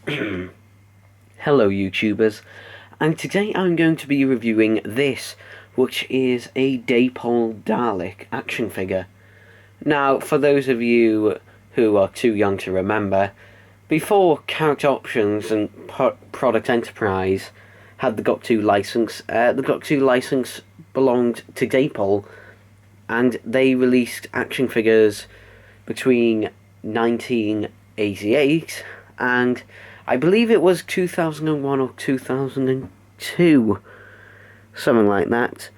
Hello YouTubers, and today I'm going to be reviewing this, which is a Dapol Dalek action figure. Now, for those of you who are too young to remember, before Character Options and Product Enterprise had the GOT2 license, the GOT2 license belonged to Dapol, and they released action figures between 1988 and I believe it was 2001 or 2002, something like that.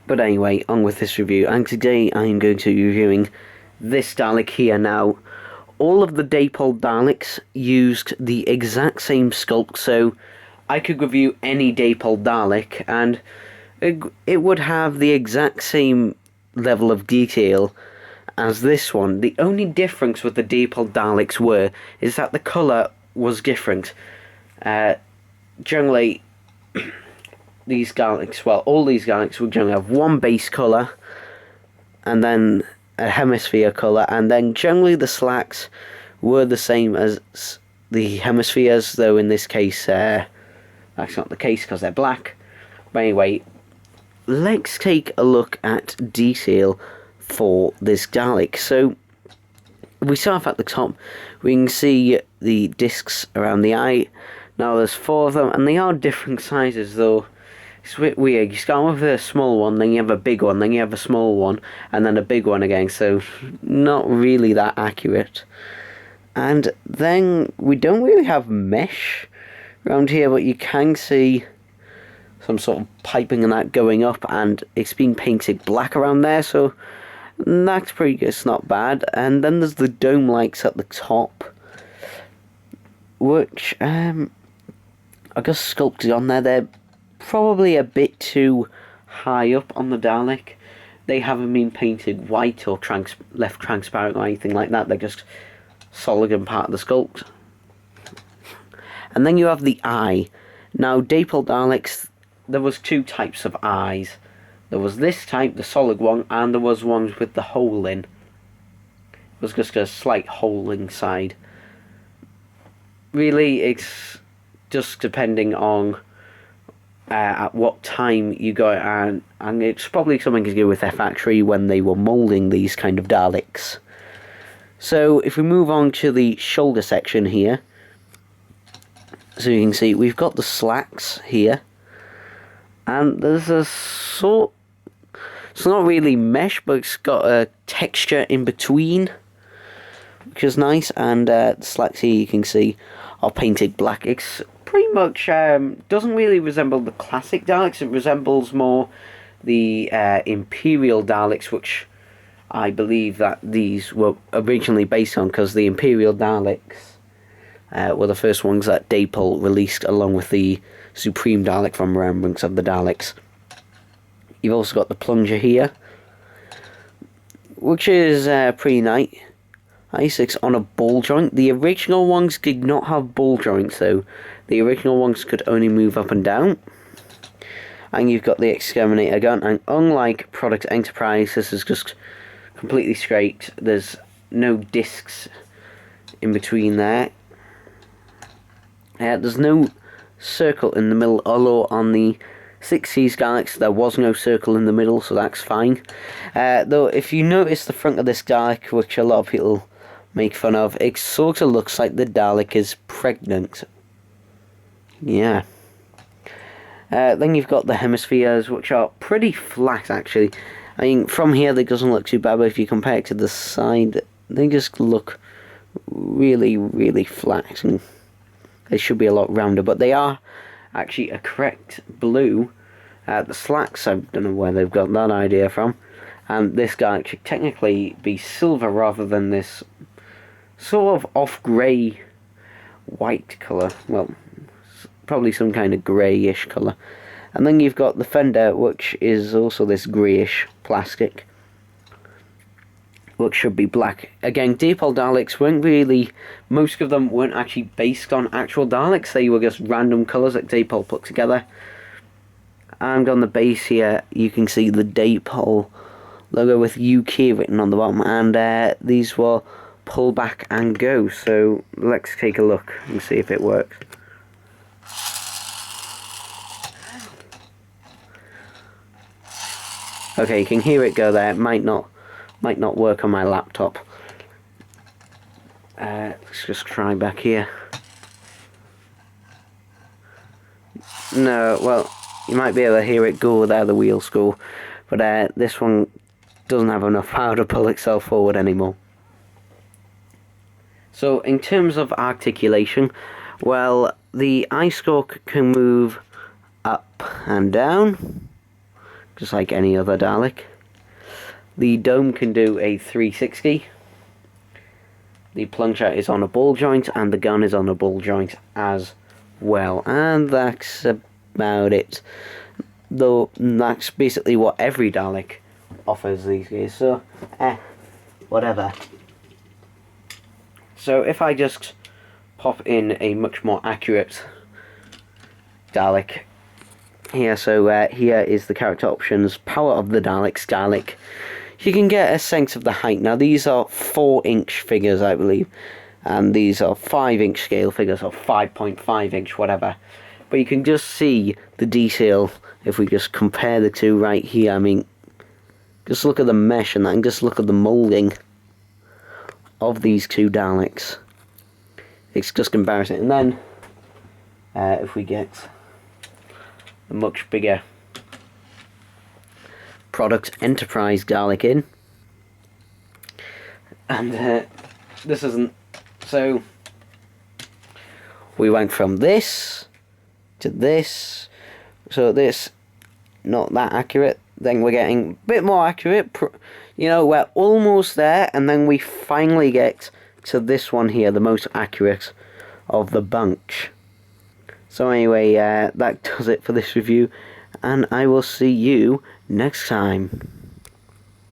But anyway, on with this review, and today I am going to be reviewing this Dalek here. Now, all of the Dapol Daleks used the exact same sculpt, so I could review any Dapol Dalek, and it would have the exact same level of detail as this one. The only difference with the Dapol Daleks is that the colour was different. Generally, these Daleks, well, all these Daleks would generally have one base colour, and then a hemisphere colour, and then generally the slacks were the same as the hemispheres, though in this case, that's not the case because they're black. But anyway, let's take a look at detail for this Dalek. So if we start off at the top, we can see the discs around the eye. Now there's 4 of them, and they are different sizes, though it's a bit weird. You start with a small one, then you have a big one, then you have a small one, and then a big one again, so not really that accurate. And then we don't really have mesh around here, but you can see some sort of piping and that going up, and it's been painted black around there, so that's pretty good, it's not bad. And then there's the dome lights at the top, which I guess sculpted on there. They're probably a bit too high up on the Dalek. They haven't been painted white or left transparent or anything like that. They're just solid and part of the sculpt. And then you have the eye. Now, Dapol Daleks, there was 2 types of eyes. There was this type, the solid one, and there was ones with the hole in. It was just a slight hole inside. Really, it's just depending on at what time you go, and it's probably something to do with their factory when they were moulding these kind of Daleks. So if we move on to the shoulder section here, so you can see we've got the slacks here, and there's a sort, it's not really mesh, but it's got a texture in between, which is nice. And the slacks here, you can see, are painted black. It's pretty much doesn't really resemble the classic Daleks. It resembles more the Imperial Daleks, which I believe that these were originally based on, because the Imperial Daleks were the first ones that Dapol released, along with the Supreme Dalek from Remembrance of the Daleks. You've also got the plunger here, which is pretty nice. It's on a ball joint. The original ones did not have ball joints, though. The original ones could only move up and down. And you've got the exterminator gun, and unlike Product Enterprise, this is just completely straight. There's no discs in between there. There's no circle in the middle, although on the 60s Daleks there was no circle in the middle, so that's fine. Though if you notice the front of this Dalek, which a lot of people make fun of, it sort of looks like the Dalek is pregnant. Yeah. Then you've got the hemispheres, which are pretty flat, actually. I mean, from here they doesn't look too bad, but if you compare it to the side, they just look really, really flat, and they should be a lot rounder, but they are actually a correct blue. The slacks, I don't know where they've got that idea from, and this guy should technically be silver rather than this sort of off-grey white colour. Well, probably some kind of greyish colour. And then you've got the fender, which is also this greyish plastic, which should be black. Again, Dapol Daleks weren't really, most of them weren't actually based on actual Daleks. They were just random colours that Dapol put together. And on the base here, you can see the Dapol logo with UK written on the bottom, and these were pull back and go. So let's take a look and see if it works. Okay, you can hear it go there. It might not work on my laptop. Let's just try back here. No, well, you might be able to hear it go there, the wheels go, but this one doesn't have enough power to pull itself forward anymore. So in terms of articulation, well, the eye stalk can move up and down, just like any other Dalek. The dome can do a 360. The plunger is on a ball joint, and the gun is on a ball joint as well. And that's about it. Though that's basically what every Dalek offers these days. So, whatever. So if I just pop in a much more accurate Dalek here, so here is the character options, power of the Daleks, Dalek. You can get a sense of the height. Now these are 4-inch figures, I believe, and these are 5-inch scale figures, or 5.5-inch, whatever. But you can just see the detail if we just compare the two right here. I mean, just look at the mesh and that, and just look at the moulding of these two Daleks. It's just embarrassing. And then if we get a much bigger product Enterprise Dalek in, and this isn't, so we went from this to this, so this not that accurate, then we're getting a bit more accurate, you know, we're almost there, and then we finally get to this one here, the most accurate of the bunch. So anyway, that does it for this review, and I will see you next time.